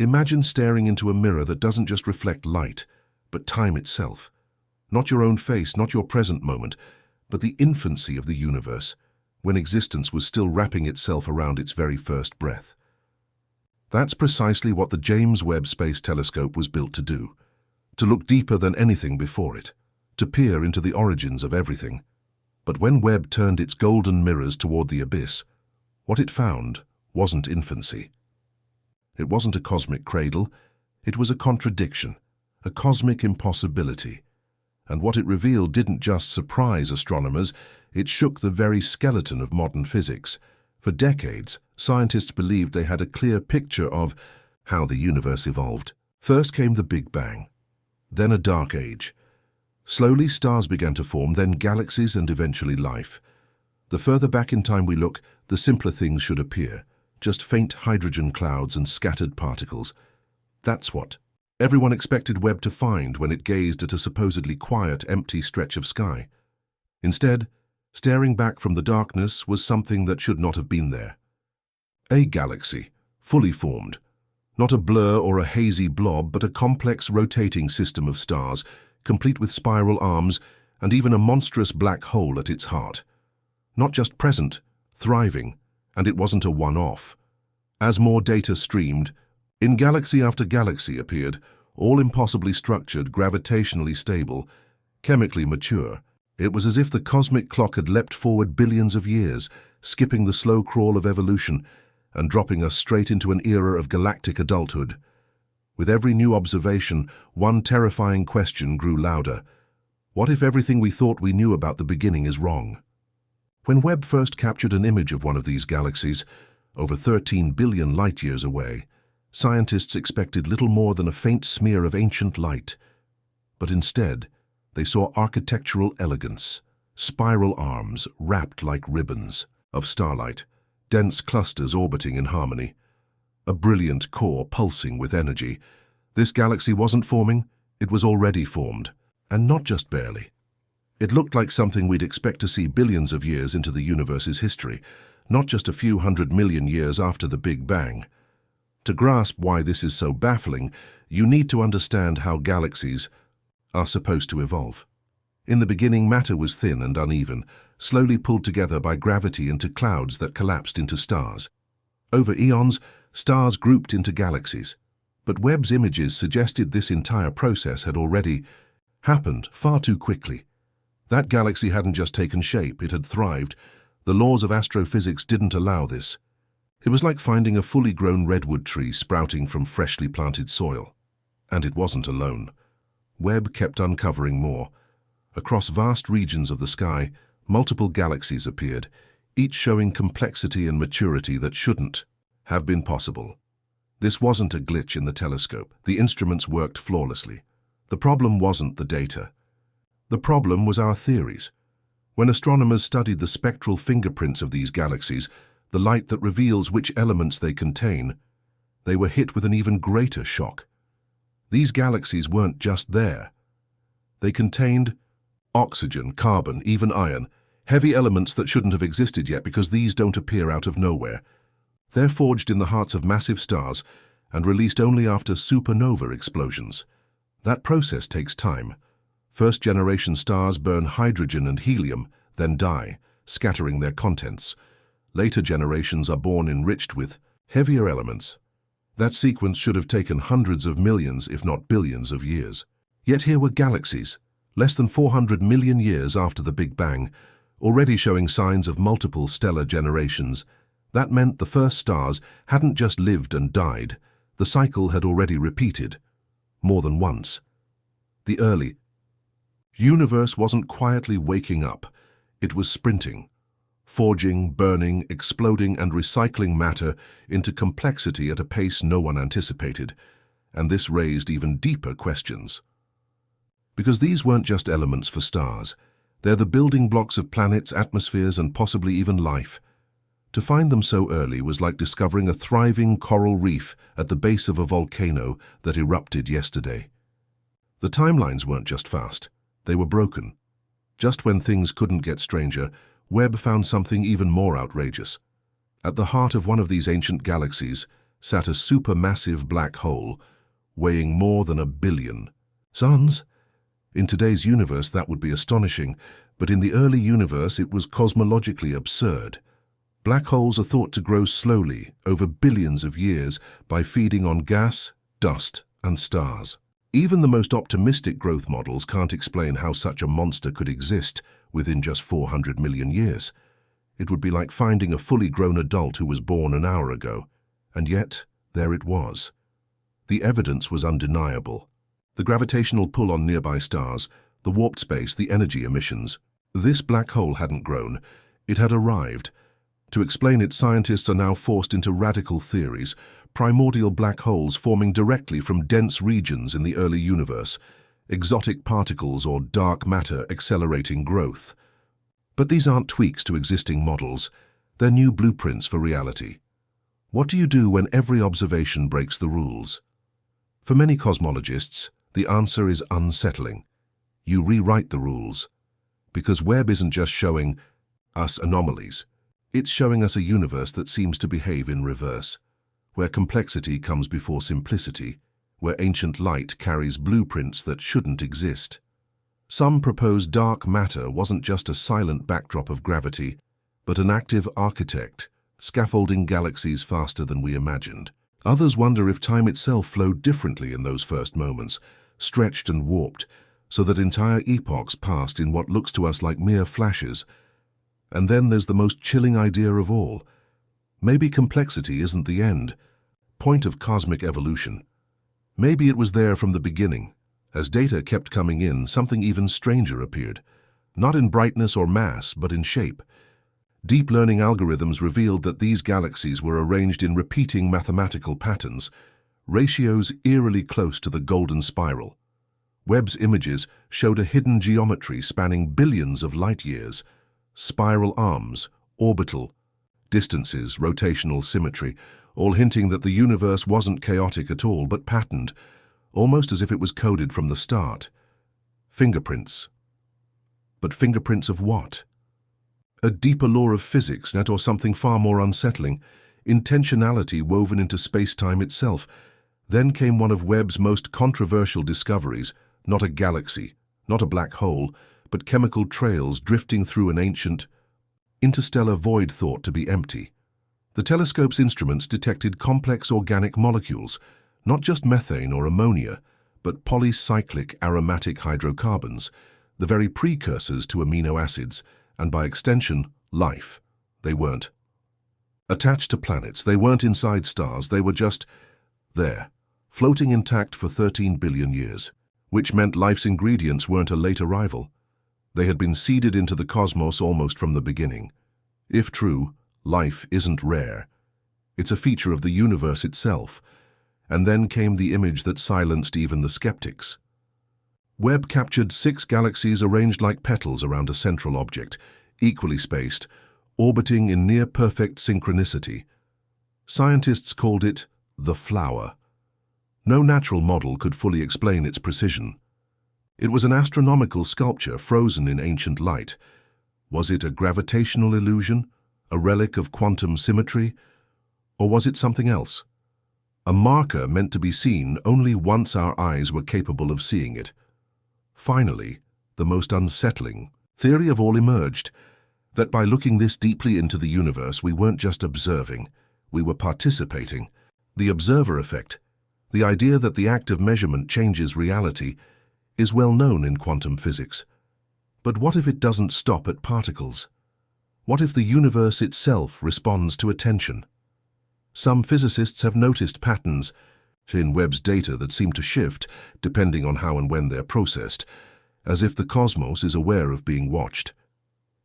Imagine staring into a mirror that doesn't just reflect light, but time itself. Not your own face, not your present moment, but the infancy of the universe, when existence was still wrapping itself around its very first breath. That's precisely what the James Webb Space Telescope was built to do, to look deeper than anything before it, to peer into the origins of everything. But when Webb turned its golden mirrors toward the abyss, what it found wasn't infancy. It wasn't a cosmic cradle, it was a contradiction, a cosmic impossibility. And what it revealed didn't just surprise astronomers, it shook the very skeleton of modern physics. For decades, scientists believed they had a clear picture of how the universe evolved. First came the Big Bang, then a dark age. Slowly, stars began to form, then galaxies, and eventually life. The further back in time we look, the simpler things should appear, just faint hydrogen clouds and scattered particles. That's what everyone expected Webb to find when it gazed at a supposedly quiet, empty stretch of sky. Instead, staring back from the darkness was something that should not have been there. A galaxy, fully formed. Not a blur or a hazy blob, but a complex rotating system of stars, complete with spiral arms and even a monstrous black hole at its heart. Not just present, thriving, and it wasn't a one-off. As more data streamed, in galaxy after galaxy appeared, all impossibly structured, gravitationally stable, chemically mature. It was as if the cosmic clock had leapt forward billions of years, skipping the slow crawl of evolution and dropping us straight into an era of galactic adulthood. With every new observation, one terrifying question grew louder. What if everything we thought we knew about the beginning is wrong? When Webb first captured an image of one of these galaxies, over 13 billion light-years away, scientists expected little more than a faint smear of ancient light. But instead, they saw architectural elegance, spiral arms wrapped like ribbons of starlight, dense clusters orbiting in harmony, a brilliant core pulsing with energy. This galaxy wasn't forming, it was already formed, and not just barely. It looked like something we'd expect to see billions of years into the universe's history, not just a few 100 million years after the Big Bang. To grasp why this is so baffling, you need to understand how galaxies are supposed to evolve. In the beginning, matter was thin and uneven, slowly pulled together by gravity into clouds that collapsed into stars. Over eons, stars grouped into galaxies. But Webb's images suggested this entire process had already happened far too quickly. That galaxy hadn't just taken shape, it had thrived. The laws of astrophysics didn't allow this. It was like finding a fully grown redwood tree sprouting from freshly planted soil. And it wasn't alone. Webb kept uncovering more. Across vast regions of the sky, multiple galaxies appeared, each showing complexity and maturity that shouldn't have been possible. This wasn't a glitch in the telescope. The instruments worked flawlessly. The problem wasn't the data. The problem was our theories. When astronomers studied the spectral fingerprints of these galaxies, the light that reveals which elements they contain, they were hit with an even greater shock. These galaxies weren't just there. They contained oxygen, carbon, even iron, heavy elements that shouldn't have existed yet because these don't appear out of nowhere. They're forged in the hearts of massive stars and released only after supernova explosions. That process takes time. First-generation stars burn hydrogen and helium, then die, scattering their contents. Later generations are born enriched with heavier elements. That sequence should have taken hundreds of millions, if not billions, of years. Yet here were galaxies, less than 400 million years after the Big Bang, already showing signs of multiple stellar generations. That meant the first stars hadn't just lived and died. The cycle had already repeated, more than once. The early universe wasn't quietly waking up. It was sprinting, forging, burning, exploding, and recycling matter into complexity at a pace no one anticipated. And this raised even deeper questions. Because these weren't just elements for stars. They're the building blocks of planets, atmospheres, and possibly even life. To find them so early was like discovering a thriving coral reef at the base of a volcano that erupted yesterday. The timelines weren't just fast, they were broken. Just when things couldn't get stranger, Webb found something even more outrageous. At the heart of one of these ancient galaxies, sat a supermassive black hole, weighing more than 1 billion suns. In today's universe, that would be astonishing, but in the early universe, it was cosmologically absurd. Black holes are thought to grow slowly, over billions of years, by feeding on gas, dust, and stars. Even the most optimistic growth models can't explain how such a monster could exist within just 400 million years. It would be like finding a fully grown adult who was born an hour ago. And yet, there it was. The evidence was undeniable. The gravitational pull on nearby stars, the warped space, the energy emissions. This black hole hadn't grown. It had arrived. To explain it, scientists are now forced into radical theories, primordial black holes forming directly from dense regions in the early universe, exotic particles or dark matter accelerating growth. But these aren't tweaks to existing models. They're new blueprints for reality. What do you do when every observation breaks the rules? For many cosmologists, the answer is unsettling. You rewrite the rules. Because Webb isn't just showing us anomalies. It's showing us a universe that seems to behave in reverse, where complexity comes before simplicity, where ancient light carries blueprints that shouldn't exist. Some propose dark matter wasn't just a silent backdrop of gravity, but an active architect, scaffolding galaxies faster than we imagined. Others wonder if time itself flowed differently in those first moments, stretched and warped, so that entire epochs passed in what looks to us like mere flashes. And then there's the most chilling idea of all. Maybe complexity isn't the end, point of cosmic evolution. Maybe it was there from the beginning. As data kept coming in, something even stranger appeared. Not in brightness or mass, but in shape. Deep learning algorithms revealed that these galaxies were arranged in repeating mathematical patterns, ratios eerily close to the golden spiral. Webb's images showed a hidden geometry spanning billions of light years, spiral arms, orbital distances, rotational symmetry, all hinting that the universe wasn't chaotic at all, but patterned, almost as if it was coded from the start. Fingerprints. But fingerprints of what? A deeper law of physics, net, or something far more unsettling, intentionality woven into space-time itself. Then came one of Webb's most controversial discoveries, not a galaxy, not a black hole, but chemical trails drifting through an ancient, interstellar void thought to be empty. The telescope's instruments detected complex organic molecules, not just methane or ammonia, but polycyclic aromatic hydrocarbons, the very precursors to amino acids, and by extension, life. They weren't attached to planets, they weren't inside stars, they were just there, floating intact for 13 billion years, which meant life's ingredients weren't a late arrival. They had been seeded into the cosmos almost from the beginning. If true, life isn't rare. It's a feature of the universe itself. And then came the image that silenced even the skeptics. Webb captured 6 galaxies arranged like petals around a central object, equally spaced, orbiting in near-perfect synchronicity. Scientists called it the flower. No natural model could fully explain its precision. It was an astronomical sculpture frozen in ancient light. Was it a gravitational illusion, a relic of quantum symmetry, or was it something else? A marker meant to be seen only once our eyes were capable of seeing it. Finally, the most unsettling theory of all emerged, that by looking this deeply into the universe, we weren't just observing, we were participating. The observer effect, the idea that the act of measurement changes reality, is well known in quantum physics. But what if it doesn't stop at particles? What if the universe itself responds to attention? Some physicists have noticed patterns in Webb's data that seem to shift depending on how and when they're processed, as if the cosmos is aware of being watched.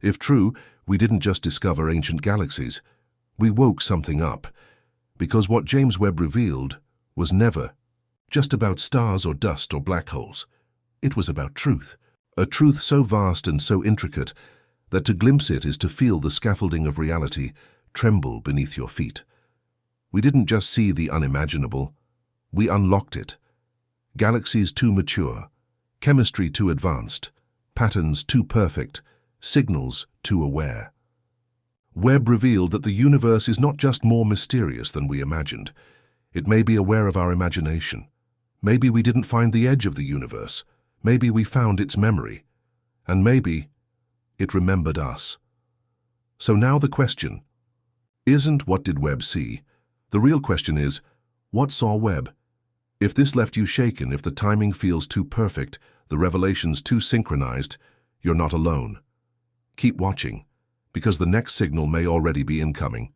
If true, we didn't just discover ancient galaxies. We woke something up, because what James Webb revealed was never just about stars or dust or black holes. It was about truth, a truth so vast and so intricate that to glimpse it is to feel the scaffolding of reality tremble beneath your feet. We didn't just see the unimaginable, we unlocked it. Galaxies too mature, chemistry too advanced, patterns too perfect, signals too aware. Webb revealed that the universe is not just more mysterious than we imagined. It may be aware of our imagination. Maybe we didn't find the edge of the universe. Maybe we found its memory. And maybe it remembered us. So now the question isn't what did Webb see? The real question is, what saw Webb? If this left you shaken, if the timing feels too perfect, the revelations too synchronized, you're not alone. Keep watching, because the next signal may already be incoming.